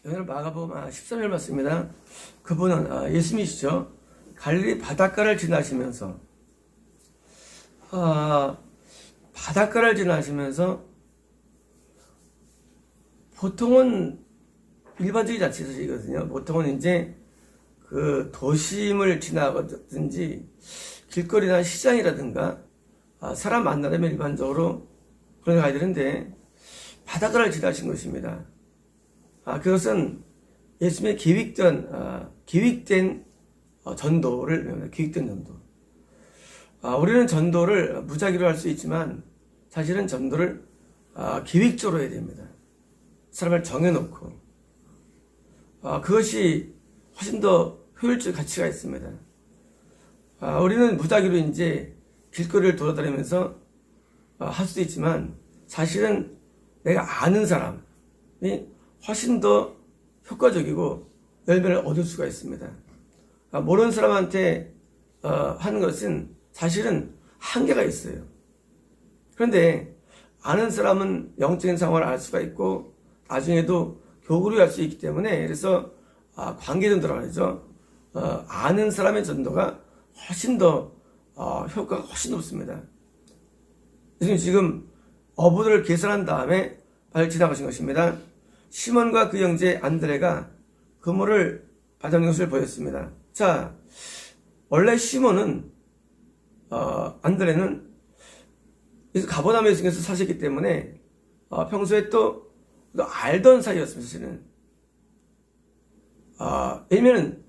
오늘 마가복음 13절 말씀입니다. 그분은 예수님이시죠. 갈릴리 바닷가를 지나시면서 바닷가를 지나시면서 보통은 일반적인 자체이거든요. 보통은 이제 그 도심을 지나가든지 길거리나 시장이라든가 사람 만나려면 일반적으로 그런 데 가야 되는데 바닷가를 지나신 것입니다. 그것은 예수님의 계획된 전도를, 계획된 전도. 우리는 전도를 무작위로 할 수 있지만 사실은 전도를 계획적으로 해야 됩니다. 사람을 정해놓고. 그것이 훨씬 더 효율적 가치가 있습니다. 우리는 무작위로 이제 길거리를 돌아다니면서 할 수도 있지만 사실은 내가 아는 사람이 훨씬 더 효과적이고 열매를 얻을 수가 있습니다. 모르는 사람한테 하는 것은 사실은 한계가 있어요. 그런데 아는 사람은 영적인 상황을 알 수가 있고 나중에도 교구를 할 수 있기 때문에 그래서 관계전도라고 하죠. 아는 사람의 전도가 훨씬 더 효과가 훨씬 높습니다. 지금 어부들을 계산한 다음에 발 지나가신 것입니다. 시몬과 그 형제 안드레가 그물을 받아놓은 것을 보였습니다. 자, 원래 시몬은 안드레는 가버나움에 예수님께서 사셨기 때문에 평소에 또 알던 사이였습니다. 사실은 왜냐면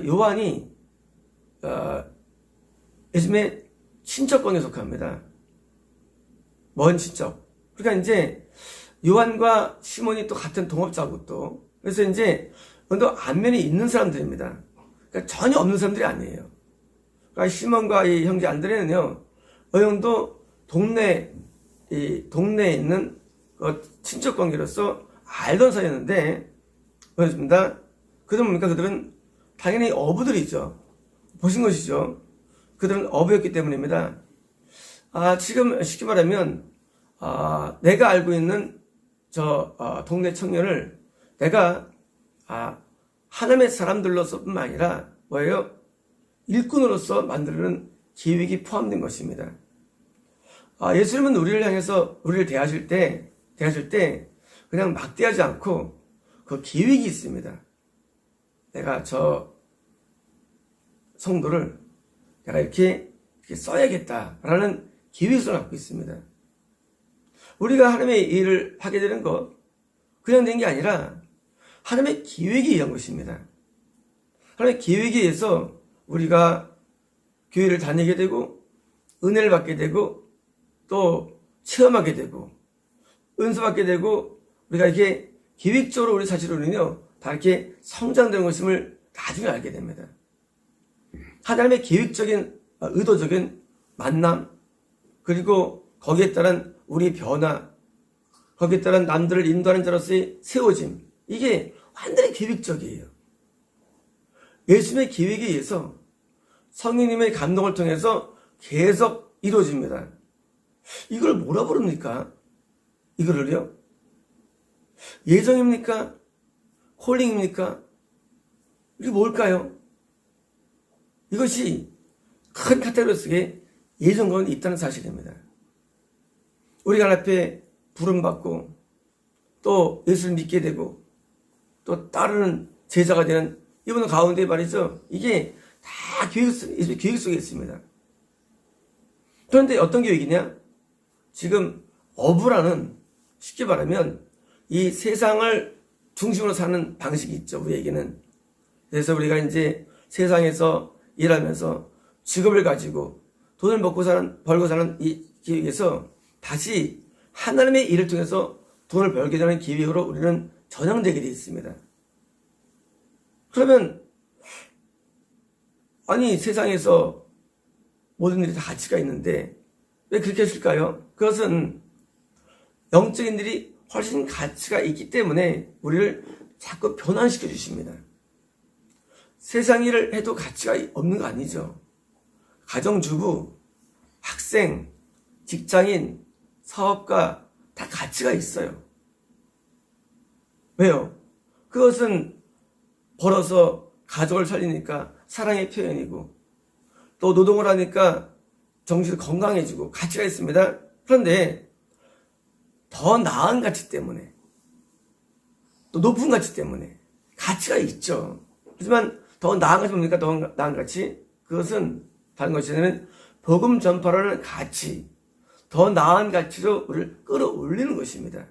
요한이 예수님의 친척권에 속합니다. 먼 친척. 그러니까 이제 요한과 시몬이 또 같은 동업자고 또 그래서 이제 또 안면이 있는 사람들입니다. 그러니까 전혀 없는 사람들이 아니에요. 그러니까 시몬과 이 형제 안드레는요, 어느 정도 동네에 있는 친척 관계로서 알던 사이였는데, 그렇습니다. 그들은 뭡니까? 그들은 당연히 어부들이죠. 보신 것이죠. 그들은 어부였기 때문입니다. 지금 쉽게 말하면, 내가 알고 있는 동네 청년을 내가, 하나님의 사람들로서뿐만 아니라, 뭐예요? 일꾼으로서 만드는 계획이 포함된 것입니다. 예수님은 우리를 향해서, 우리를 대하실 때, 그냥 막 대하지 않고, 그 계획이 있습니다. 내가 저 성도를 내가 이렇게 써야겠다라는 계획을 갖고 있습니다. 우리가 하나님의 일을 하게 되는 것, 그냥 된 게 아니라 하나님의 계획에 의한 것입니다. 하나님의 계획에 의해서 우리가 교회를 다니게 되고 은혜를 받게 되고 또 체험하게 되고 은사 받게 되고 우리가 이렇게 계획적으로 우리 사실로는요 다 이렇게 성장되는 것임을 나중에 알게 됩니다. 하나님의 계획적인 의도적인 만남 그리고 거기에 따른 우리 변화 거기에 따른 남들을 인도하는 자로서의 세워짐 이게 완전히 계획적이에요. 예수님의 계획에 의해서 성령님의 감동을 통해서 계속 이루어집니다. 이걸 뭐라 부릅니까? 이거를요? 예정입니까? 콜링입니까? 이게 뭘까요? 이것이 큰 카테고리 속에 예정권이 있다는 사실입니다. 우리가 하나님 앞에 부름받고 또 예수를 믿게 되고 또 따르는 제자가 되는 이분은 가운데 말이죠. 이게 다 계획 속에 있습니다. 그런데 어떤 계획이냐? 지금 어부라는 쉽게 말하면 이 세상을 중심으로 사는 방식이 있죠. 우리에게는. 그래서 우리가 이제 세상에서 일하면서 직업을 가지고 돈을 벌고 사는 이 계획에서 다시 하나님의 일을 통해서 돈을 벌게 되는 계획으로 우리는 전향되게 되어 있습니다. 그러면 아니 세상에서 모든 일이 다 가치가 있는데 왜 그렇게 하실까요? 그것은 영적인 일이 훨씬 가치가 있기 때문에 우리를 자꾸 변환시켜 주십니다. 세상 일을 해도 가치가 없는 거 아니죠. 가정주부, 학생, 직장인, 사업가 다 가치가 있어요. 왜요? 그것은 벌어서 가족을 살리니까 사랑의 표현이고, 또 노동을 하니까 정신 건강해지고 가치가 있습니다. 그런데 더 나은 가치 때문에, 또 높은 가치 때문에 가치가 있죠. 하지만 더 나은 가치 뭡니까? 더 나은 가치? 그것은 다른 것이 아니라 복음 전파라는 가치, 더 나은 가치로 우리를 끌어올리는 것입니다.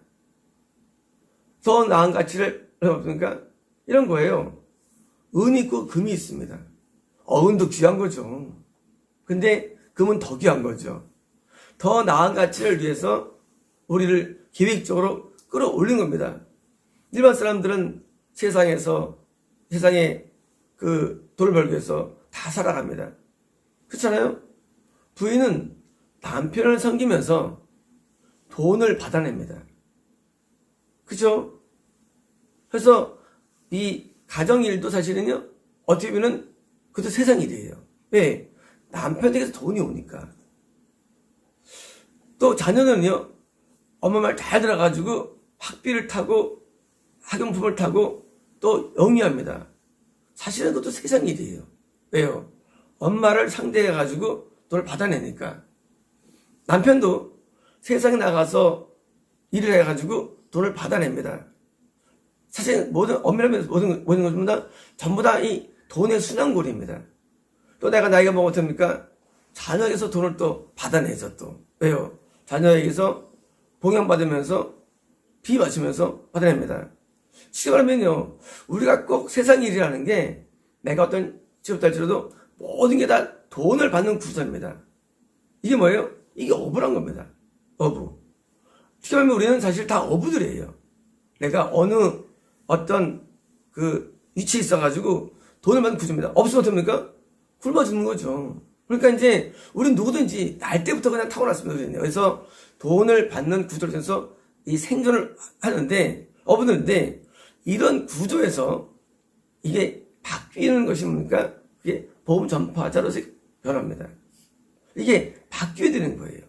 더 나은 가치를 그러니까 이런 거예요. 은이 있고 금이 있습니다. 은도 귀한 거죠. 근데 금은 더 귀한 거죠. 더 나은 가치를 위해서 우리를 계획적으로 끌어올린 겁니다. 일반 사람들은 세상에 그 돈을 벌기 위해서 다 살아갑니다. 그렇잖아요? 부인은 남편을 섬기면서 돈을 받아냅니다. 그죠? 그래서 이 가정일도 사실은요, 어떻게 보면 그것도 세상 일이에요. 왜? 남편에게서 돈이 오니까. 또 자녀는요, 엄마 말 잘 들어가지고 학비를 타고 학용품을 타고 또 영위합니다. 사실은 그것도 세상 일이에요. 왜요? 엄마를 상대해가지고 돈을 받아내니까. 남편도 세상에 나가서 일을 해가지고 돈을 받아냅니다. 사실 모든 것입니다. 전부 다 이 돈의 순환고리입니다. 또 내가 나이가 먹었습니까? 자녀에게서 돈을 또 받아내죠 또. 왜요? 자녀에게서 봉양받으면서 비 맞으면서 받아냅니다. 쉽게 말하면요, 우리가 꼭 세상 일이라는 게 내가 어떤 직업도 할지라도 모든 게 다 돈을 받는 구조입니다. 이게 뭐예요? 이게 어부란 겁니다. 어부. 쉽게 말하면 우리는 사실 다 어부들이에요. 내가 어떤 그 위치에 있어가지고 돈을 받는 구조입니다. 없으면 어떡합니까? 굶어 죽는 거죠. 그러니까 이제 우리는 누구든지 날 때부터 그냥 타고났습니다. 그래서 돈을 받는 구조를 통해서 이 생존을 하는데, 어부들인데, 이런 구조에서 이게 바뀌는 것이 뭡니까? 이게 복음 전파자로서 변합니다. 이게 바뀌어야 되는 거예요.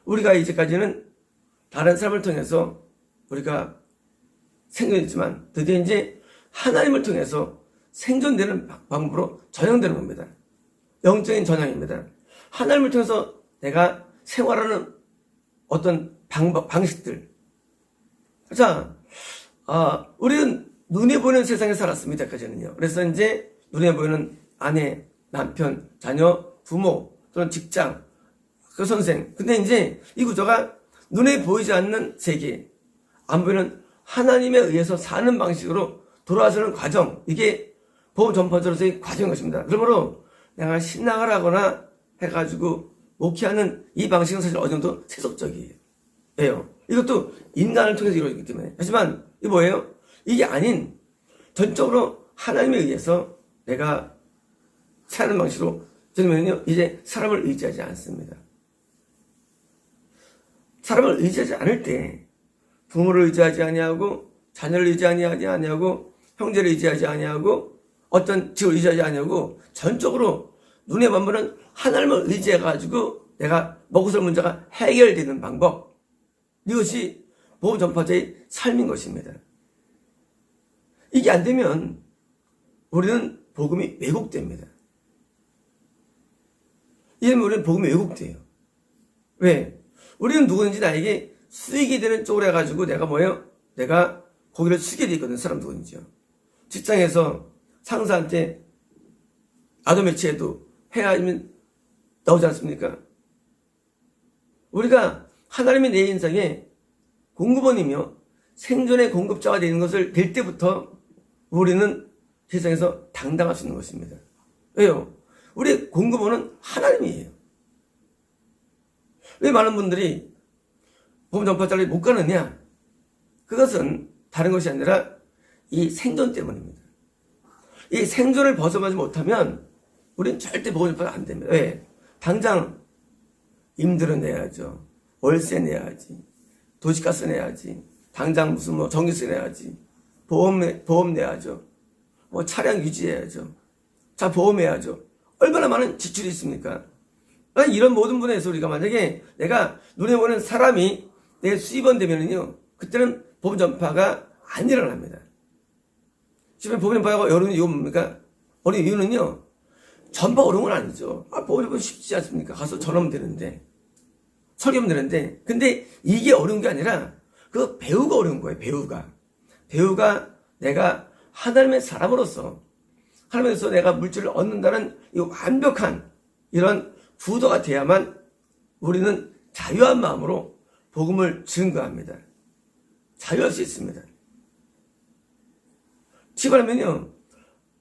우리가 이제까지는 다른 사람을 통해서 우리가 생존했지만 드디어 이제 하나님을 통해서 생존되는 방법으로 전향되는 겁니다. 영적인 전향입니다. 하나님을 통해서 내가 생활하는 어떤 방식들. 자, 우리는 눈에 보이는 세상에 살았습니다. 이때까지는요. 그래서 이제 눈에 보이는 아내, 남편, 자녀, 부모, 또는 직장, 그 선생. 근데 이제 이 구조가 눈에 보이지 않는 세계, 안 보이는 하나님에 의해서 사는 방식으로 돌아가는 과정. 이게 복음 전파자로서의 과정인 것입니다. 그러므로 내가 신앙을 하거나 해가지고 목회하는 이 방식은 사실 어느 정도 세속적이에요. 왜요? 이것도 인간을 통해서 이루어지기 때문에. 하지만 이게 뭐예요? 이게 아닌 전적으로 하나님에 의해서 내가 사는 방식으로 저는요 이제 사람을 의지하지 않습니다. 사람을 의지하지 않을 때 부모를 의지하지 아니하고 자녀를 의지하지 아니하고 형제를 의지하지 아니하고 어떤 직을 의지하지 아니하고 전적으로 눈에 보면 하나님을 의지해가지고 내가 먹고 살 문제가 해결되는 방법, 이것이 복음 전파자의 삶인 것입니다. 이게 안 되면 우리는 복음이 왜곡됩니다. 이러면 우리는 복음이 왜곡돼요. 왜? 우리는 누구든지 나에게 수익이 되는 쪽으로 해가지고 내가 뭐예요? 내가 고기를 숙게 돼 있거든, 사람 누구든지요. 직장에서 상사한테 아도 매치해도 해야지면 나오지 않습니까? 우리가 하나님의 내 인생에 공급원이며 생존의 공급자가 되는 것을 될 때부터 우리는 세상에서 당당할 수 있는 것입니다. 왜요? 우리의 공급원은 하나님이에요. 왜 많은 분들이 복음 전파자를 못 가느냐? 그것은 다른 것이 아니라 이 생존 때문입니다. 이 생존을 벗어나지 못하면 우리는 절대 복음 전파가 안 됩니다. 왜? 당장 임대료 내야죠. 월세 내야지. 도시가스 내야지. 당장 무슨 전기세 내야지. 보험 내야죠. 차량 유지해야죠. 자, 보험해야죠. 얼마나 많은 지출이 있습니까? 이런 모든 분야에서 우리가 만약에 내가 눈에 보는 사람이 내 수입원 되면은요, 그때는 복음 전파가 안 일어납니다. 지금 복음 전파가 어려운 이유가 뭡니까? 어려운 이유는요, 전파 어려운 건 아니죠. 복음 전파 쉽지 않습니까? 가서 전하면 되는데, 설교하면 되는데, 근데 이게 어려운 게 아니라 그 배우가 어려운 거예요. 배우가 내가 하나님의 사람으로서 하나님에서 내가 물질을 얻는다는 이 완벽한 이런 구도가 돼야만 우리는 자유한 마음으로 복음을 증거합니다. 자유할 수 있습니다. 치고하면요,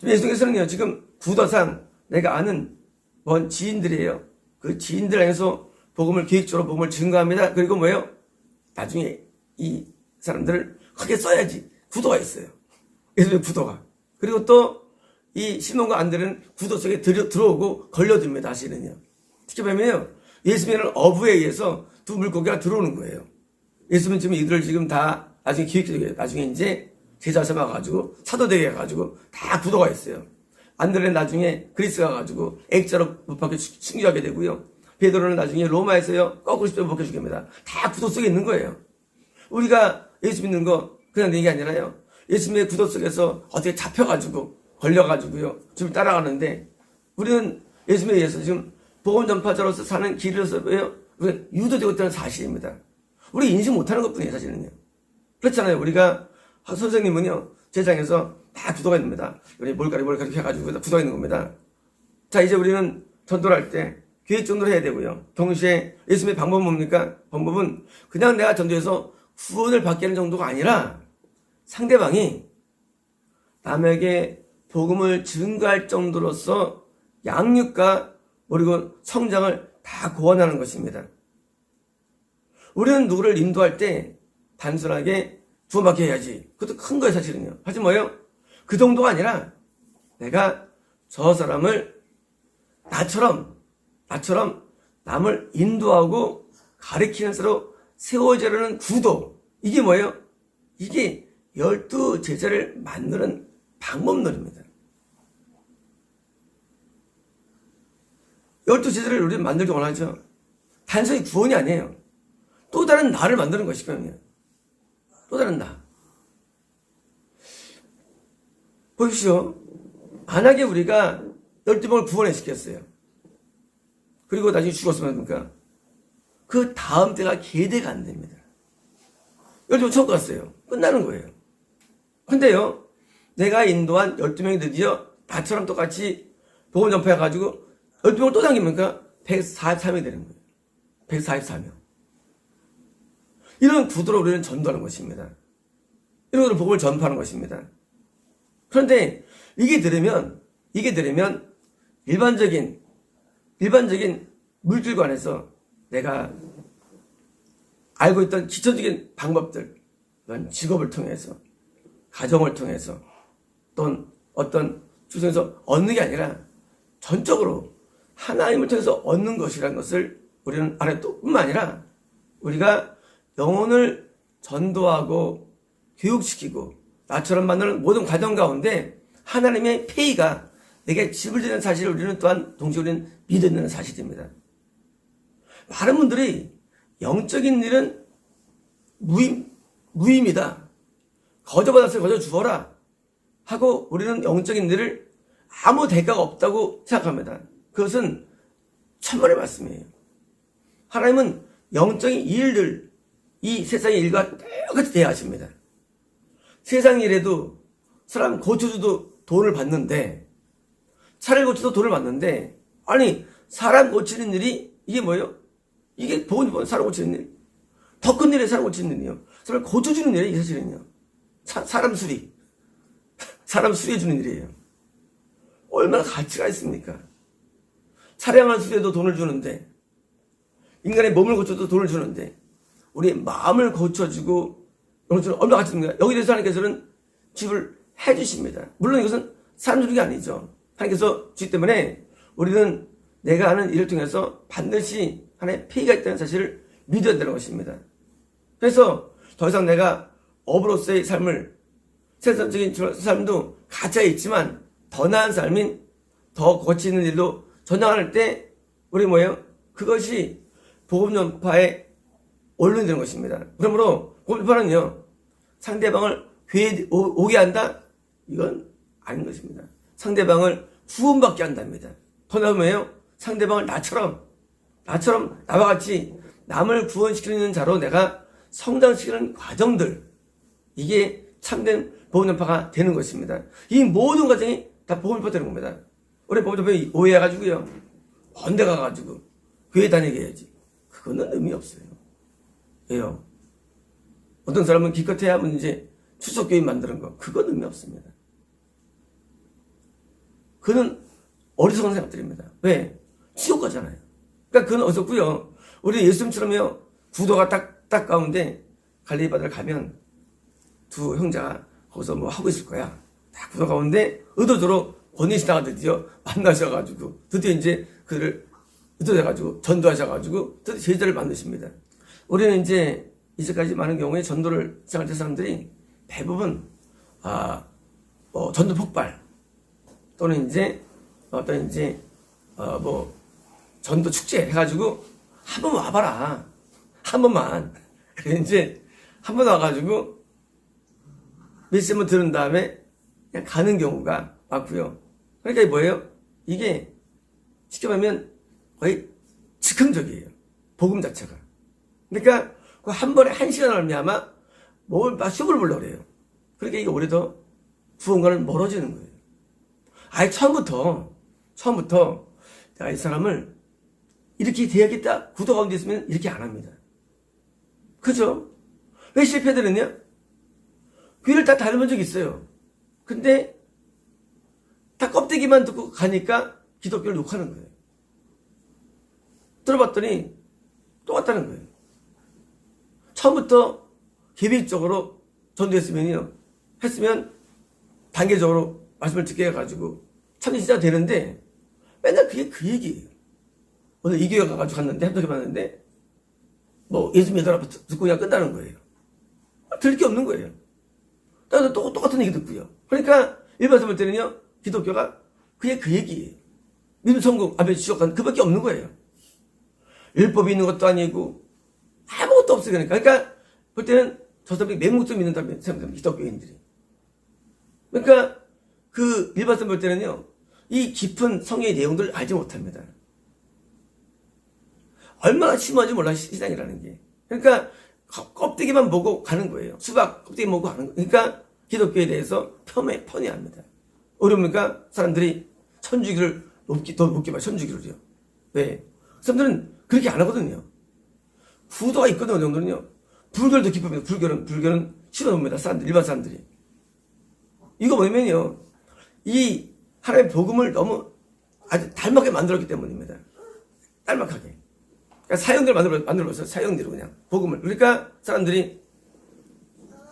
예수님께서는요, 지금 구도상 내가 아는 먼 지인들이에요. 그 지인들 안에서 복음을 계획적으로 복음을 증거합니다. 그리고 뭐예요? 나중에 이 사람들을 크게 써야지. 구도가 있어요. 예수님의 구도가. 그리고 또 이 시몬과 안드레는 구도 속에 들어오고 걸려듭니다. 사실은요. 특히 보면요, 예수님의 어부에 의해서 두 물고기가 들어오는 거예요. 예수님은 지금 이들을 지금 다 나중에 기획적이에요. 나중에 이제 제자 삼아가지고 사도되게 해가지고 다 구도가 있어요. 안드레는 나중에 그리스 가가지고 액자로 못 박혀 순교하게 되고요. 베드로는 나중에 로마에서요 거꾸로 십자가 못 박혀 죽게 됩니다. 다 구도 속에 있는 거예요. 우리가 예수 믿는 거 그냥 얘기 아니라요. 예수님의 구도 속에서 어떻게 잡혀가지고 걸려가지고요 지금 따라가는데, 우리는 예수님에 의해서 지금 복음 전파자로서 사는 길에서요 우리가 유도되고 있다는 사실입니다. 우리 인식 못하는 것뿐이에요. 사실은요. 그렇잖아요. 우리가 선생님은요 제장에서 다 구도가 있습니다. 우리 몰카리 해가지고 구도가 있는 겁니다. 자, 이제 우리는 전도를 할 때 계획 전도를 해야 되고요. 동시에 예수님의 방법은 뭡니까? 방법은 그냥 내가 전도해서 구원을 받게 하는 정도가 아니라 상대방이 남에게 복음을 증거할 정도로서 양육과 그리고 성장을 다 고안하는 것입니다. 우리는 누구를 인도할 때 단순하게 구원받게 해야지. 그것도 큰 거예요, 사실은요. 하지만 뭐예요? 그 정도가 아니라 내가 저 사람을 나처럼 남을 인도하고 가르치는 사로 세워지려는 구도. 이게 뭐예요? 이게 12제자를 만드는 방법론입니다. 12제자를 우리는 만들기 원하죠. 단순히 구원이 아니에요. 또 다른 나를 만드는 것이거든요. 또 다른 나. 보십시오. 만약에 우리가 12명을 구원시켰어요. 그리고 나중에 죽었으면 합니까? 그 다음 때가 계대가 안 됩니다. 12명 처음 갔어요. 끝나는 거예요. 근데요, 내가 인도한 12명이 드디어 나처럼 똑같이 복음 전파해가지고 12명을 또 당깁니까? 143명이 되는 거예요. 144명. 이런 구도로 우리는 전도하는 것입니다. 이런 구도로 복음을 전파하는 것입니다. 그런데 이게 되려면 일반적인 물질관에서 내가 알고 있던 기초적인 방법들, 직업을 통해서, 가정을 통해서, 또는 어떤 주소에서 얻는 게 아니라 전적으로 하나님을 통해서 얻는 것이라는 것을 우리는 알아야 또 뿐만 아니라 우리가 영혼을 전도하고 교육시키고 나처럼 만드는 모든 과정 가운데 하나님의 페이가 내게 지불되는 사실을 우리는 또한 동시에 우리는 믿어야 되는 사실입니다. 많은 분들이 영적인 일은 무의미다. 거저 받았으니 거저 주어라. 하고 우리는 영적인 일을 아무 대가가 없다고 생각합니다. 그것은 천만의 말씀이에요. 하나님은 영적인 일들, 이 세상의 일과 똑같이 대하십니다. 세상 일에도 사람 고쳐줘도 돈을 받는데, 차를 고쳐도 돈을 받는데, 아니 사람 고치는 일이 이게 뭐예요? 이게 복음 사람 고치는 일, 더 큰 일에 사람 고치는 일이요. 사람 고쳐주는 일이에요. 사실은요. 사람 수리해주는 일이에요. 얼마나 가치가 있습니까? 차량을 수리해도 돈을 주는데, 인간의 몸을 고쳐도 돈을 주는데, 우리 마음을 고쳐주고 얼마나 가치입니까? 여기 대해서 하나님께서는 집을 해주십니다. 물론 이것은 사람 주는 게 아니죠. 하나님께서 주기 때문에 우리는 내가 하는 일을 통해서 반드시 하나님의 페이가 있다는 사실을 믿어야 되는 것입니다. 그래서 더 이상 내가 업으로서의 삶을, 세상적인 삶도 가짜에 있지만 더 나은 삶인, 더 고치는 일로 전향할 때 우리 뭐예요? 그것이 복음 전파의 원론이 되는 것입니다. 그러므로 복음 전파는요, 상대방을 교회에 오게 한다? 이건 아닌 것입니다. 상대방을 구원받게 한답니다. 더 나오면요, 상대방을 나처럼 나와 같이 남을 구원시키는 자로 내가 성장시키는 과정들, 이게 참된 복음전파가 되는 것입니다. 이 모든 과정이 다 복음전파 되는 겁니다. 우리 복음전파 오해해가지고요, 먼 데 가가지고 교회 다니게 해야지, 그거는 의미 없어요. 왜요? 어떤 사람은 기껏해야 하면 이제 추석교회 만드는 거, 그건 의미 없습니다. 그는 어리석은 생각들입니다. 왜? 지옥 가잖아요. 그러니까 그건 어설고요. 우리 예수님처럼요, 구도가 딱 가운데 갈릴리 바다를 가면 두 형제가 거기서 뭐 하고 있을 거야. 딱 구도 가운데 의도적으로 권위시다가 드디어 만나셔가지고 드디어 이제 그를 의도해가지고 전도하셔가지고 드디어 제자를 만드십니다. 우리는 이제까지 많은 경우에 전도를 시작할 때 사람들이 대부분 전도 폭발 또는 전도 축제 해가지고 한 번 와봐라, 한 번만. 그래 한 번 와가지고 메시지만 들은 다음에 그냥 가는 경우가 많고요. 그러니까 이게 뭐예요? 이게 쉽게 말하면 거의 즉흥적이에요, 복음 자체가. 그러니까 그 한 번에 1시간 알미야마 막 쇼를 보려고 그래요. 그러니까 이게 오히려 구원과는 멀어지는 거예요. 아예 처음부터 내가 이 사람을 이렇게 돼야겠다 구도 가운데 있으면 이렇게 안 합니다. 그죠? 왜 실패들은요? 귀를 다 닮은 적이 있어요. 근데 다 껍데기만 듣고 가니까 기독교를 욕하는 거예요. 들어봤더니 똑같다는 거예요. 처음부터 계획적으로 전도했으면 단계적으로 말씀을 듣게 해가지고 참신자 되는데 맨날 그게 그 얘기예요. 오늘 이 교회 가가지고 갔는데 합독해 봤는데 예수 믿어라 듣고 그냥 끝나는 거예요. 들을 게 없는 거예요. 나도 똑같은 얘기 듣고요. 그러니까 일반 사람 볼 때는요, 기독교가 그게 그 얘기예요. 믿음 천국 앞에 지옥 그밖에 없는 거예요. 율법이 있는 것도 아니고 아무것도 없어요. 그러니까 볼 때는 저 사람이 맹목적 믿는다고 생각합니다, 기독교인들이. 그러니까 그 일반 사람 볼 때는요, 이 깊은 성경의 내용들을 알지 못합니다. 얼마나 심오한지 몰라, 신앙이라는 게. 그러니까 껍데기만 보고 가는 거예요. 수박 껍데기 보고 가는 거예요. 그러니까 기독교에 대해서 편애합니다. 어려우니까 사람들이 천주교를 더 높게 봐, 천주교를요. 왜? 사람들은 그렇게 안 하거든요. 구도가 있거든요, 어느 정도는요. 불교를 더 깊어합니다. 불교는 싫어합니다, 일반 사람들이. 이거 뭐냐면요, 이 하나님의 복음을 너무 아주 닮게 만들었기 때문입니다. 닮막하게. 그러니까 사형대로 만들어봤어요. 사형대로 그냥 복음을. 그러니까 사람들이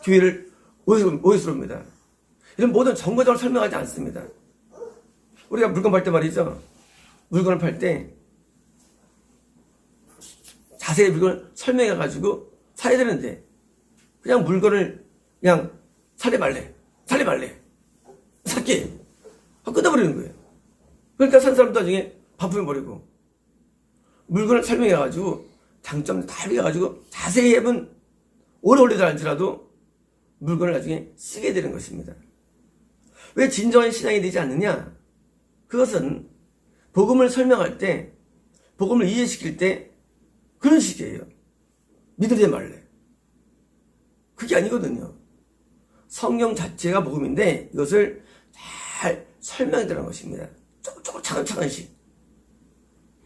교회를 오해스럽습니다. 이런 모든 정거적으로 설명하지 않습니다. 우리가 물건 팔 때 말이죠, 물건을 팔 때 자세히 물건을 설명해가지고 사야 되는데 그냥 물건을 그냥 살래 말래 샀게 끊어버리는 거예요. 그러니까 산 사람도 나중에 반품해버리고, 물건을 설명해가지고 장점 다 알려가지고 자세히 해본 오래 걸리지 않지라도 물건을 나중에 쓰게 되는 것입니다. 왜 진정한 신앙이 되지 않느냐? 그것은 복음을 설명할 때, 복음을 이해시킬 때 그런 식이에요. 믿으려 말래. 그게 아니거든요. 성경 자체가 복음인데 이것을 잘 설명해 드리는 것입니다. 조금 차근차근씩.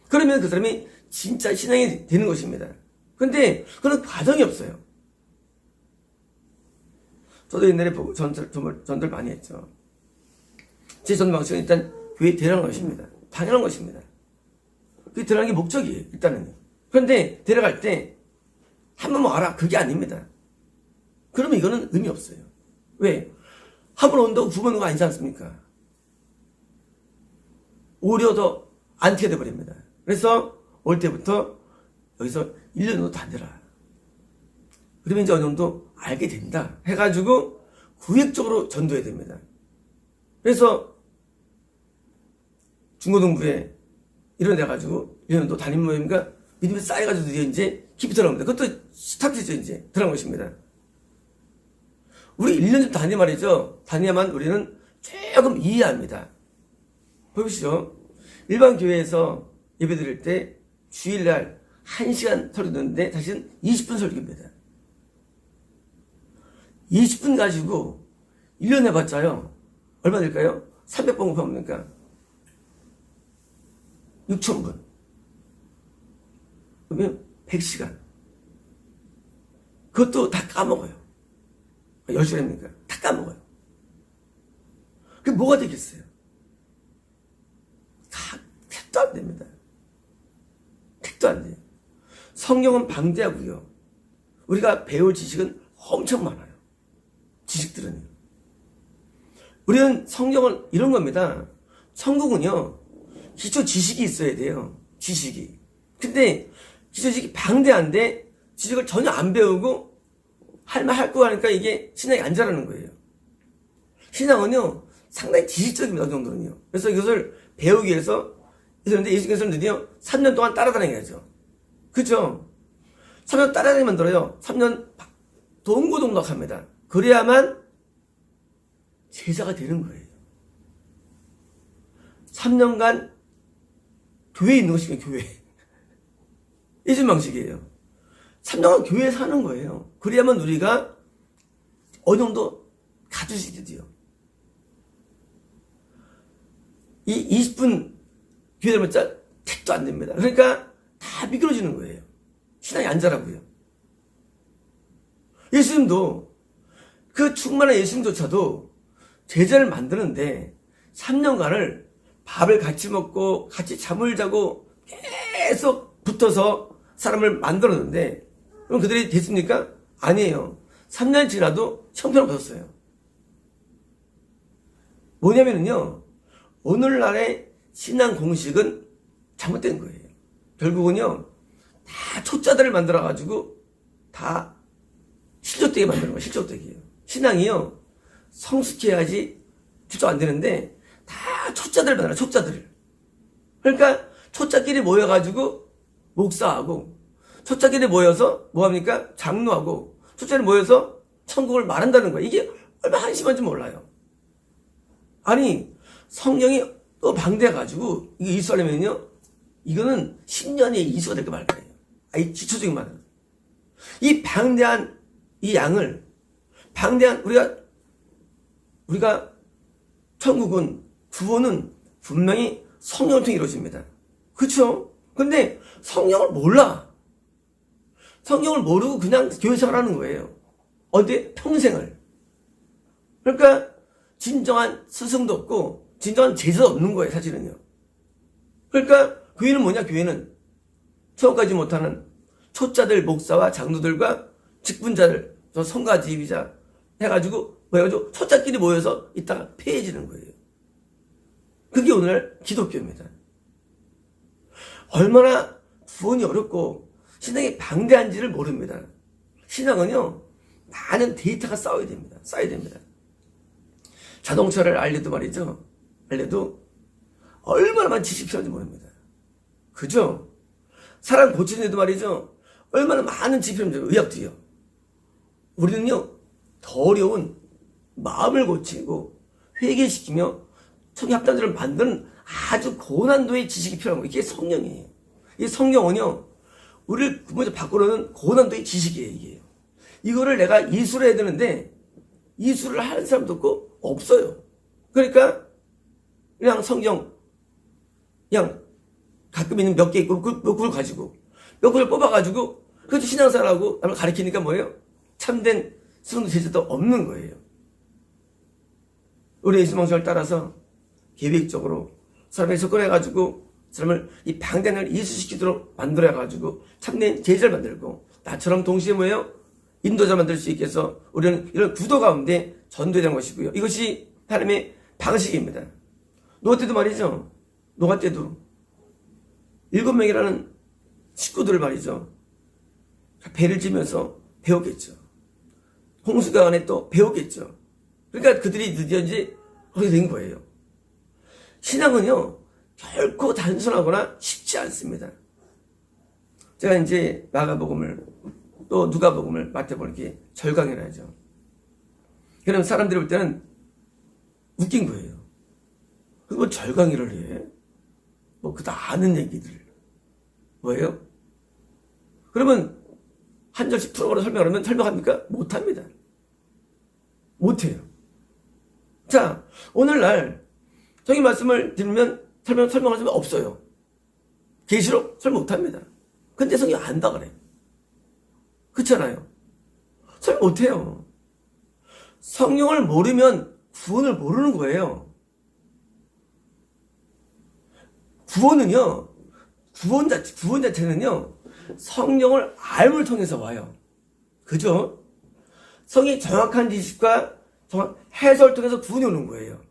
그러면 그 사람이 진짜 신앙이 되는 것입니다. 그런데 그런 과정이 없어요. 저도 옛날에 전도를 많이 했죠. 제 전도 방식은 일단 교회에 데려가는 것입니다. 당연한 것입니다. 그게 데려가는 게 목적이에요, 일단은. 그런데 데려갈 때 한 번 와라, 그게 아닙니다. 그러면 이거는 의미 없어요. 왜? 한 번 온다고 두 번 오는 거 아니지 않습니까? 오히려 더 안티가 돼버립니다. 그래서 올 때부터 여기서 1년 정도 다녀라. 그러면 이제 어느 정도 알게 된다 해가지고 구획적으로 전도해야 됩니다. 그래서 중고등부에 일어나가지고 1년 정도 담임 모임과 믿음이 쌓여가지고 이제 깊이 들어갑니다. 그것도 스타트죠, 이제 들어간 것입니다. 우리 1년 좀 다니 말이죠. 다녀야만 우리는 조금 이해합니다. 보십시오. 일반 교회에서 예배 드릴 때 주일날 1시간 설교 듣는데 사실은 20분 설교입니다. 20분 가지고 1년 해봤자요. 얼마 될까요? 300번 곱하면 6,000분. 그러면 100시간. 그것도 다 까먹어요. 10시간입니까? 다 까먹어요. 그게 뭐가 되겠어요? 다 택도 안 됩니다. 택도 안 돼요. 성경은 방대하고요. 우리가 배울 지식은 엄청 많아요. 지식들은요. 우리는 성경은 이런 겁니다. 천국은요, 기초 지식이 있어야 돼요. 지식이. 근데 기초 지식이 방대한데 지식을 전혀 안 배우고 할 말 할 거 하니까 이게 신앙이 안 자라는 거예요. 신앙은요, 상당히 지식적입니다. 어느 정도는요. 그래서 이것을 배우기 위해서 그런데 예수께서는 드디어 3년 동안 따라다녀야죠. 그죠? 3년 따라다니면 들어요. 3년 동고동락합니다. 그래야만 제자가 되는 거예요. 3년간 교회에 있는 것이면 교회. 이런 방식이에요. 3년간 교회에 사는 거예요. 그래야만 우리가 어느 정도 가질 수 있거든요. 이 20분 교회 들어봤자 택도 안 됩니다. 그러니까 다 미끄러지는 거예요. 신앙이 안 자라고요. 예수님도 그 충만한 예수님조차도 제자를 만드는데 3년간을 밥을 같이 먹고 같이 잠을 자고 계속 붙어서 사람을 만들었는데 그럼 그들이 됐습니까? 아니에요. 3년 지나도 형편없었어요. 뭐냐면요, 오늘날의 신앙 공식은 잘못된 거예요. 결국은요, 다 초짜들을 만들어가지고 다 실족되게 만드는 거예요. 실족되게요. 신앙이요, 성숙해야지 집중 안 되는데 다 초짜들을 만들어요. 초짜들을. 그러니까 초짜끼리 모여가지고 목사하고 초짜끼리 모여서 뭐합니까? 장로하고 초짜끼리 모여서 천국을 말한다는 거예요. 이게 얼마나 한심한지 몰라요. 아니 성령이 또 방대해가지고 이게 이수하려면요, 이거는 10년이 이수가 될까 말까요. 이 기초적인 말은 이 방대한 이 양을 방대한 우리가 천국은 구원은 분명히 성령을 통해 이루어집니다. 그렇죠? 근데 성령을 몰라. 성령을 모르고 그냥 교회 생활하는 거예요. 어디 평생을. 그러니까 진정한 스승도 없고 진정한 제자도 없는 거예요. 사실은요. 그러니까 교회는 뭐냐? 교회는 처음까지 못하는 초짜들 목사와 장로들과 직분자들, 성가지휘자 해가지고 모여가지고 초짜끼리 모여서 있다가 폐해지는 거예요. 그게 오늘 기독교입니다. 얼마나 구원이 어렵고 신앙이 방대한지를 모릅니다. 신앙은요, 많은 데이터가 쌓여야 됩니다. 자동차를 알려도 말이죠. 알려도 얼마나 많은 지식이 필요한지 모릅니다. 그죠? 사람 고치는데도 말이죠. 얼마나 많은 지식이 필요한지, 의학도요. 우리는요, 더 어려운 마음을 고치고 회개시키며 성합단들을 만드는 아주 고난도의 지식이 필요한 거예요. 이게 성령이에요. 이 성령은요, 우리를 먼저 바꾸려는 고난도의 지식이에요. 이게요. 이거를 내가 이수를 해야 되는데 이수를 하는 사람도 없고 없어요. 그러니까 그냥 성경 그냥 가끔 있는 몇 개 있고 그걸 가지고 몇 개를 뽑아가지고 그것도 신앙생활하고 남을 가르치니까 뭐예요? 참된 스승도 제자도 없는 거예요. 우리 예수 방식을 따라서 계획적으로 사람을 접근해가지고 사람을 이 방대한을 이수시키도록 만들어가지고 참된 제자를 만들고 나처럼 동시에 뭐예요? 인도자 만들 수 있게 해서 우리는 이런 구도 가운데 전도되는 것이고요. 이것이 하나님의 방식입니다. 노아 때도 말이죠. 노아 때도 7명이라는 식구들을 말이죠. 배를 지면서 배웠겠죠. 홍수가 안에 또 배웠겠죠. 그러니까 그들이 드디어 이제 그렇게 된 거예요. 신앙은요, 결코 단순하거나 쉽지 않습니다. 제가 이제 마가복음을 또 누가복음을 마태복음을 이렇게 절강해놔야죠. 그럼 사람들이 볼 때는 웃긴 거예요. 그거 절강의를 해. 뭐 그다 아는 얘기들. 뭐예요? 그러면 한 절씩 풀어보라 설명하면 설명합니까? 못합니다. 못해요. 자, 오늘날 저기 말씀을 들으면 설명할 수가 없어요. 계시록 설명 못합니다. 근데 성경 안다 그래. 그렇잖아요. 설명 못해요. 성경을 모르면 구원을 모르는 거예요. 구원 자체는요, 성경을 알을 통해서 와요. 그죠? 성경의 정확한 지식과 해석을 통해서 구원이 오는 거예요.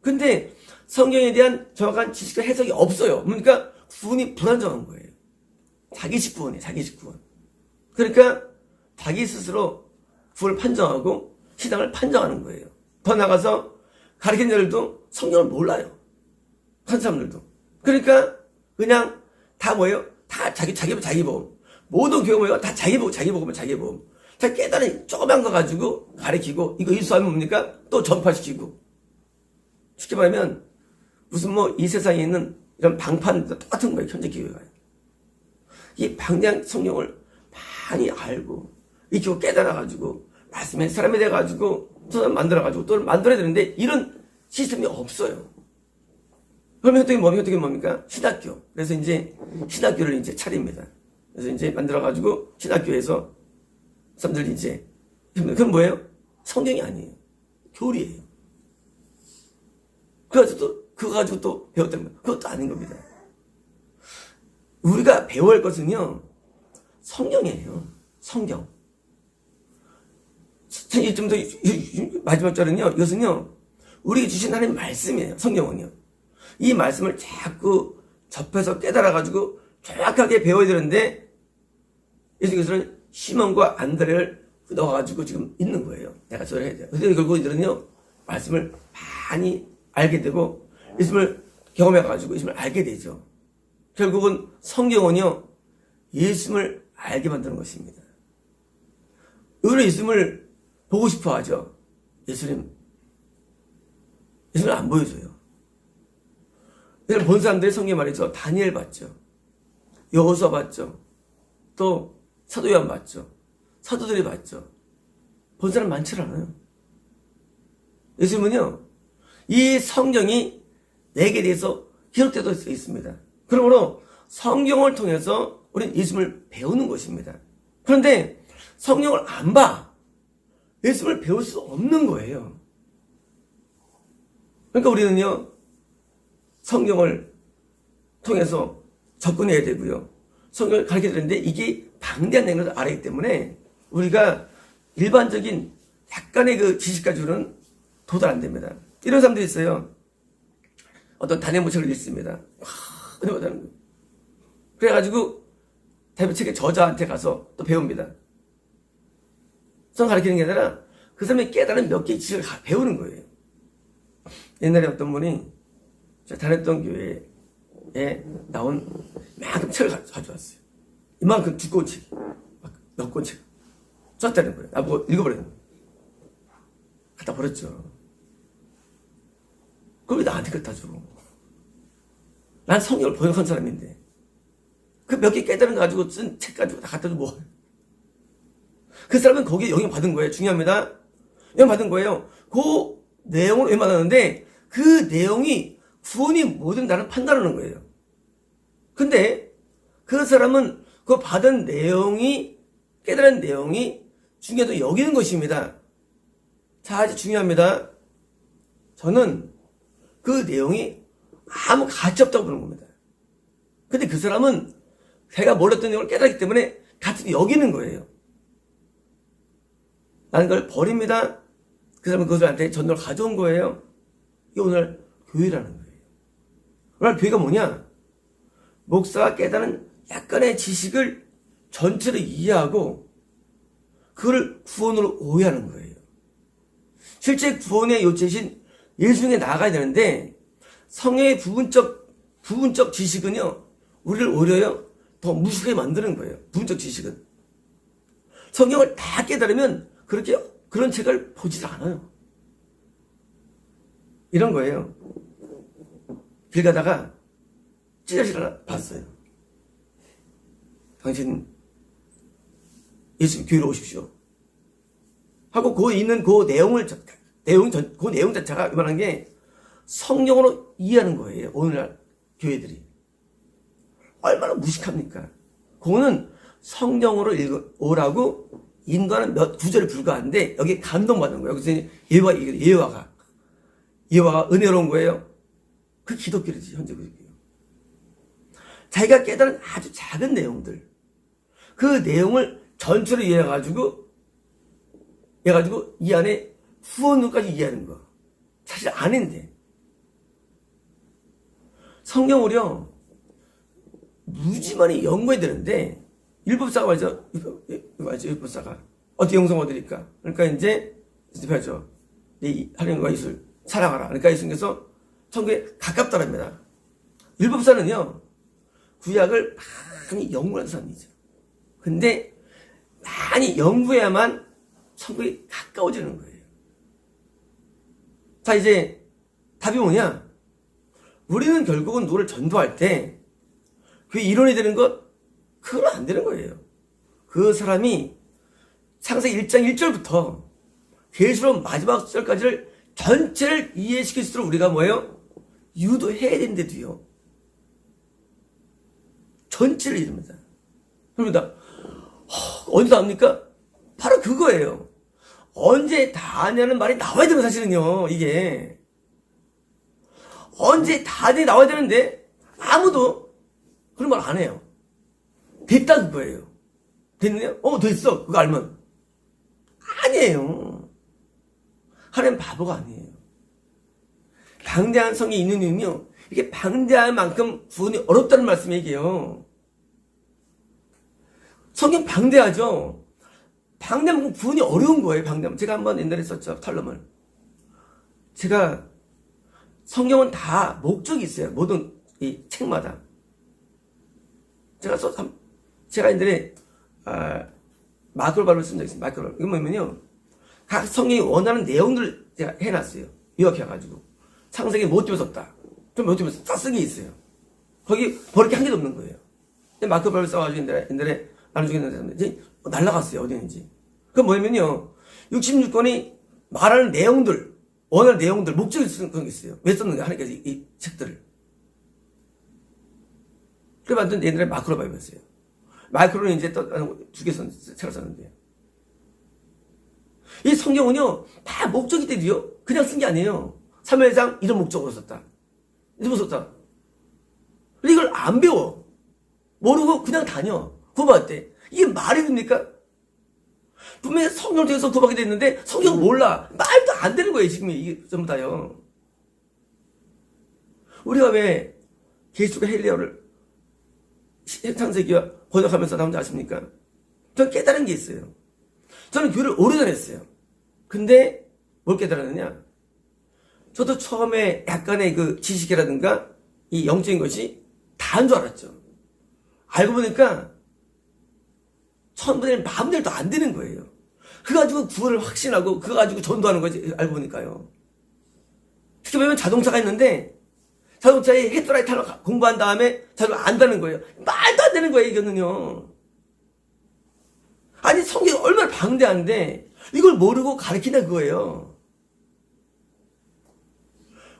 근데 성경에 대한 정확한 지식과 해석이 없어요. 그러니까 구원이 불안정한 거예요. 자기식 구원이에요. 자기식 구원. 그러니까 자기 스스로 구원을 판정하고 신앙을 판정하는 거예요. 더 나가서 가르치는 자들도 성경을 몰라요. 한 사람들도. 그러니까 그냥 다 뭐예요? 다 자기 보험. 모든 교회 뭐예요? 다 자기 보험. 자, 깨달은 조그만 거 가지고 가르치고 이거 일수하면 뭡니까? 또 전파시키고. 쉽게 말하면 무슨 뭐 이 세상에 있는 이런 방판도 똑같은 거예요. 현재 교회가. 이 방대한 성경을 많이 알고 익히고 깨달아가지고 말씀의 사람이 돼가지고 또 만들어가지고 또 만들어야 되는데 이런 시스템이 없어요. 그러면 혜택이 뭡니까? 신학교. 그래서 이제 신학교를 이제 차립니다. 그래서 이제 만들어가지고 신학교에서 사람들이 이제 그건 뭐예요? 성경이 아니에요. 교리예요. 그래서 또 그거 가지고 또 배웠다는 거예요. 그것도 아닌 겁니다. 우리가 배워야 할 것은요, 성경이에요. 성경. 좀 더 마지막 절은요, 이것은요, 우리에게 주신 하나님 말씀이에요. 성경은요. 이 말씀을 자꾸 접해서 깨달아가지고 정확하게 배워야 되는데, 예수께서는 시몬과 안드레를 넣어가지고 지금 있는 거예요. 내가 저를 해야 돼요. 근데 결국 이들은요, 말씀을 많이 알게 되고, 예수님을 경험해가지고 예수님을 알게 되죠. 결국은 성경은요, 예수님을 알게 만드는 것입니다. 우리는 예수님을 보고 싶어 하죠. 예수님을 안 보여줘요. 예수님을 본 사람들이 성경에 말이죠. 다니엘 봤죠. 여호수아 봤죠. 또 사도 요한 봤죠. 사도들이 봤죠. 본 사람 많지 않아요. 예수님은요, 이 성경이 내게 대해서 기록되어 있습니다. 그러므로 성경을 통해서 우리는 예수님을 배우는 것입니다. 그런데 성경을 안 봐. 예수님을 배울 수 없는 거예요. 그러니까 우리는요, 성경을 통해서 접근해야 되고요. 성경을 가르쳐야 되는데 이게 방대한 내용을 알아야 하기 때문에 우리가 일반적인 약간의 그 지식 가지고는 도달 안 됩니다. 이런 사람들이 있어요. 어떤 단행 책을 읽습니다. 그래가지고 대표 책의 저자한테 가서 또 배웁니다. 성 가르치는 게 아니라 그 사람이 깨달은 몇 개의 지식을 배우는 거예요. 옛날에 어떤 분이 제가 다녔던 교회에 나온 이만큼 책을 가져왔어요. 이만큼 두꺼운 책, 몇 권 책 썼다는 거예요. 나보고 읽어버렸는 거예요. 갖다 버렸죠. 그럼 왜 나한테 갖다 줘? 난 성경을 번역한 사람인데 그 몇 개 깨달은 거 가지고 쓴 책 가지고 다 갖다 줘 뭐? 그 사람은 거기에 영향 받은 거예요. 중요합니다. 영향 받은 거예요. 그 내용을 왜 받았는데 그 내용이 구원이 뭐든 나는 판단하는 거예요. 근데 그 사람은 그 받은 내용이 깨달은 내용이 중요하다고 여기는 것입니다. 자, 아주 중요합니다. 저는 그 내용이 아무 가치 없다고 보는 겁니다. 근데 그 사람은 제가 몰랐던 내용을 깨달았기 때문에 가치 여기는 거예요. 나는 그걸 버립니다. 그 사람은 그것을 나한테 전도를 가져온 거예요. 이게 오늘 교회라는 거예요. 오늘 교회가 뭐냐? 목사가 깨달은 약간의 지식을 전체로 이해하고 그걸 구원으로 오해하는 거예요. 실제 구원의 요체신 예수님에 나아가야 되는데 성령의 부분적 지식은요, 우리를 오히려 더 무식하게 만드는 거예요. 부분적 지식은. 성경을 다 깨달으면 그렇게 그런 책을 보질 않아요. 이런 거예요. 길 가다가 찌라시를 하나 봤어요. 당신 예수님 교회로 오십시오 하고 그 있는 그 그 내용 자체가 이만한 게 성경으로 이해하는 거예요. 오늘날 교회들이 얼마나 무식합니까? 그거는 성경으로 오라고 인도하는 몇 구절에 불과한데 여기 감동받는 거예요. 여기서 예화가 은혜로운 거예요. 그 기독교이지, 현재 기독교. 자기가 깨달은 아주 작은 내용들, 그 내용을 전체로 이해해가지고 이 안에 후원론까지 이해하는 거. 사실 아닌데. 성경을요, 무지 많이 연구해야 되는데, 율법사가 말이죠. 율법사가. 어떻게 형성해 드릴까? 그러니까 이제, 대표하죠. 네 하나님과 예수를 사랑하라. 그러니까 예수님께서 천국에 가깝다랍니다. 율법사는요, 구약을 많이 연구한 사람이죠. 근데 많이 연구해야만 천국이 가까워지는 거예요. 자, 이제 답이 뭐냐? 우리는 결국은 누구를 전도할 때 그 이론이 되는 것, 그건 안 되는 거예요. 그 사람이 창세기 1장 1절부터 계시록 마지막 절까지를 전체를 이해시킬 수 있도록 우리가 뭐예요? 유도해야 되는데도요. 전체를 이릅니다. 그럽니다. 언제 다 합니까? 바로 그거예요. 언제 다 하냐는 말이 나와야 되는 사실은요, 이게. 언제 다 나와야 되는데, 아무도 그런 말 안 해요. 됐다, 그거예요. 됐네요? 됐어. 그거 알면. 아니에요. 하나님 바보가 아니에요. 방대한 성이 있는 이유는요, 이게 방대한 만큼 구원이 어렵다는 말씀이에요. 성경 방대하죠? 방대한 만큼 구원이 어려운 거예요, 방대한. 제가 한번 옛날에 썼죠, 탈럼을. 제가, 성경은 다 목적이 있어요. 모든 이 책마다. 제가 옛날에, 마크로 발음을 쓴 적이 있어요. 마크로. 이건 뭐냐면요, 각 성경이 원하는 내용들을 제가 해놨어요. 요약해가지고. 창세기 못 집어섰다. 좀 못 집어서 다 쓴 게 있어요. 거기 버릴 게 한 개도 없는 거예요. 마크로 발음을 써가지고 옛날에 나눠주겠는데, 날라갔어요. 어디 있는지. 그건 뭐냐면요, 66권이 말하는 내용들, 원하는 내용들, 목적이 쓰는 그런 게 있어요. 왜 썼는가 하니까 이 책들을. 그래 봤더니 옛날에 마크로 발음했어요. 마크로는 이제 또 두 개 책을 썼는데요. 이 성경은요, 다 목적이 때도요, 그냥 쓴 게 아니에요. 사무엘상 이런 목적으로 썼다. 이런 썼다. 근데 이걸 안 배워. 모르고 그냥 다녀. 구박할 때. 이게 말이 됩니까? 분명히 성경을 통해서 구박이 됐는데, 성경 몰라. 말도 안 되는 거예요, 지금 이게 전부 다요. 우리가 왜 계시록과 헬리어를 창세기와 번역하면서 나온지 아십니까? 저는 깨달은 게 있어요. 저는 교회를 오래 다녔어요. 근데 뭘 깨달았느냐? 저도 처음에 약간의 그 지식이라든가 이 영적인 것이 다인 줄 알았죠. 알고 보니까 처음부터 마음대로 안 되는 거예요. 그거 가지고 구원을 확신하고 그거 가지고 전도하는 거지. 알고 보니까요. 특히 보면 자동차가 있는데 자동차에 헤드라이트 하나 공부한 다음에 자동차 안다는 거예요. 말도 안 되는 거예요, 이거는요. 아니, 성경이 얼마나 방대한데 이걸 모르고 가르치냐 그거예요.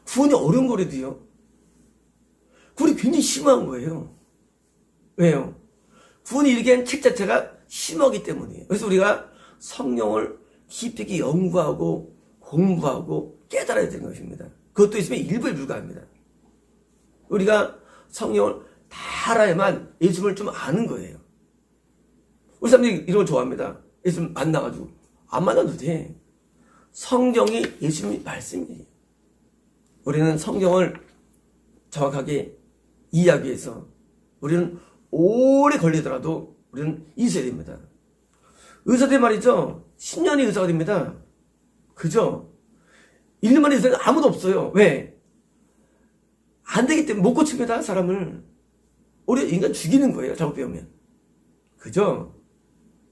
구원이 어려운 거라도요. 구원이 굉장히 심한 거예요. 왜요? 구원이 이렇게 한 책 자체가 심하기 때문이에요. 그래서 우리가 성경을 깊이 연구하고 공부하고 깨달아야 되는 것입니다. 그것도 있으면 일부에 불과합니다. 우리가 성경을 다 알아야만 예수님을 좀 아는 거예요. 우리 사람들이 이런 걸 좋아합니다. 예수님 만나가지고. 안 만나도 돼. 성경이 예수님의 말씀이에요. 우리는 성경을 정확하게 이해하기 위해서 우리는 오래 걸리더라도 우리는 있어야 됩니다. 의사들 말이죠. 10년이 의사가 됩니다. 그죠? 1년 만에 의사가 아무도 없어요. 왜? 안 되기 때문에 못 고칩니다, 사람을. 우리 인간 죽이는 거예요, 잘못 배우면. 그죠?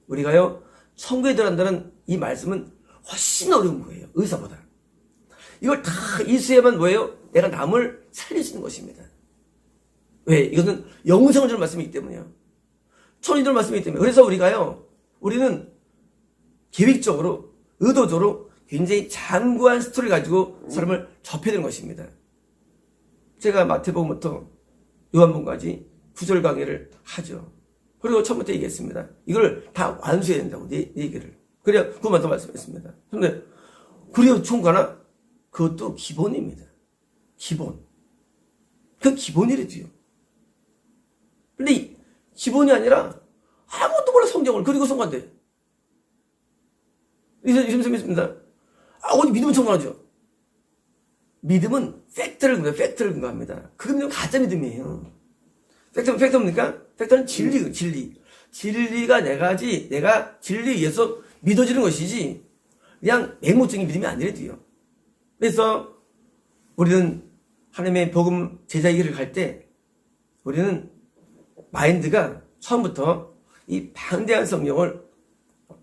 우리가요, 천국에 들어간다는 이 말씀은 훨씬 어려운 거예요. 의사보다. 이걸 다 이수해야만 뭐예요? 내가 남을 살릴 수 있는 것입니다. 왜? 이것은 영생을 주는 말씀이기 때문이에요. 천이 주는 말씀이기 때문에. 그래서 우리는 계획적으로, 의도적으로 굉장히 장구한 스토리를 가지고 사람을 접해야 되는 것입니다. 제가 마태복음부터 요한복음까지 구절 강의를 하죠. 그리고 처음부터 얘기했습니다. 이걸 다 완수해야 된다고, 내 얘기를. 그래야 그것만 더 말씀했습니다. 그런데 그리고 총괄나 그것도 기본입니다. 기본. 그 기본이래도요. 근데 이 기본이 아니라 아무것도 몰라 성경을. 그리고 성관대. 이런 생각입니다. 어디 믿음은 청구하죠. 믿음은 팩트를 근거합니다. 그 믿음은 가짜 믿음이에요. 팩트 뭡니까? 팩트는 진리. 진리가 내가 진리에 의해서 믿어지는 것이지, 그냥 맹목적인 믿음이 아니래도요. 그래서 우리는 하나님의 복음 제자 길을 갈 때, 우리는 마인드가 처음부터 이 방대한 성경을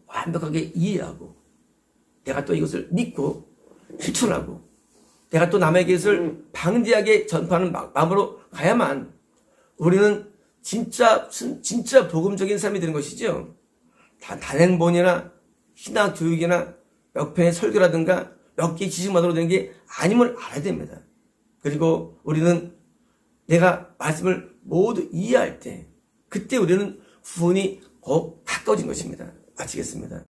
완벽하게 이해하고, 내가 또 이것을 믿고 실천하고, 내가 또 남에게 이것을 방대하게 전파하는 마음으로 가야만 우리는 진짜 복음적인 삶이 되는 것이죠. 단행본이나 신학 교육이나 몇 편의 설교라든가 몇 개의 지식만으로 되는 게 아님을 알아야 됩니다. 그리고 우리는 내가 말씀을 모두 이해할 때, 그때 우리는 구원이 더 가까워진 것입니다. 마치겠습니다.